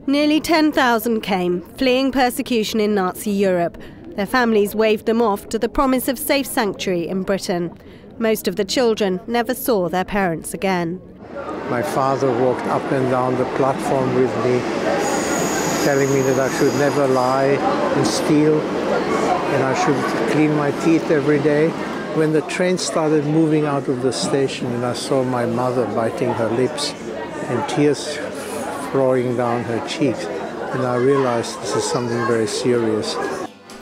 Nearly 10,000 came, fleeing persecution in Nazi Europe. Their families waved them off to the promise of safe sanctuary in Britain. Most of the children never saw their parents again. My father walked up and down the platform with me, telling me that I should never lie and steal, and I should clean my teeth every day. When the train started moving out of the station and I saw my mother biting her lips and tears flowing down her cheeks, and I realized this is something very serious.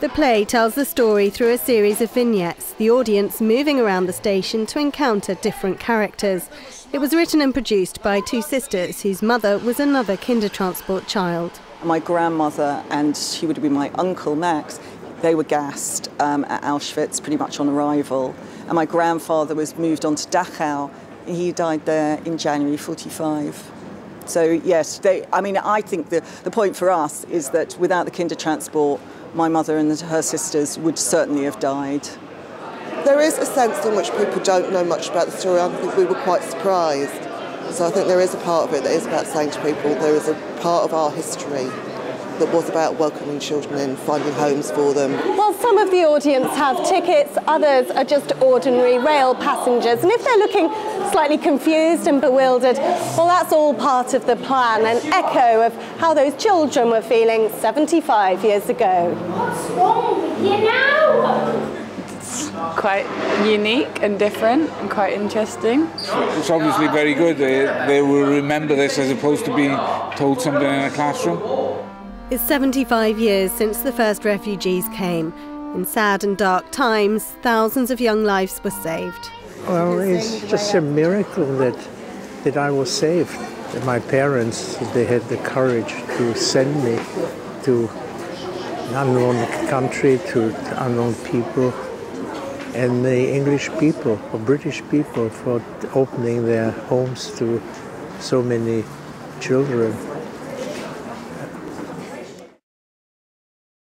The play tells the story through a series of vignettes, the audience moving around the station to encounter different characters. It was written and produced by two sisters whose mother was another Kindertransport child. My grandmother and she would be my uncle Max, they were gassed at Auschwitz pretty much on arrival. And my grandfather was moved on to Dachau. He died there in January 45. So yes, I think the point for us is that without the Kindertransport, my mother and her sisters would certainly have died. There is a sense in which people don't know much about the story. I think we were quite surprised. So I think there is a part of it that is about saying to people there is a part of our history that was about welcoming children in, finding homes for them. Well, some of the audience have tickets, others are just ordinary rail passengers. And if they're looking slightly confused and bewildered, well, that's all part of the plan, an echo of how those children were feeling 75 years ago. What's wrong with you now? It's quite unique and different and quite interesting. It's obviously very good. They will remember this as opposed to being told something in a classroom. It's 75 years since the first refugees came. In sad and dark times, thousands of young lives were saved. Well, it's just a miracle that I was saved. That my parents, they had the courage to send me to an unknown country, to unknown people, and the English people, or British people, for opening their homes to so many children.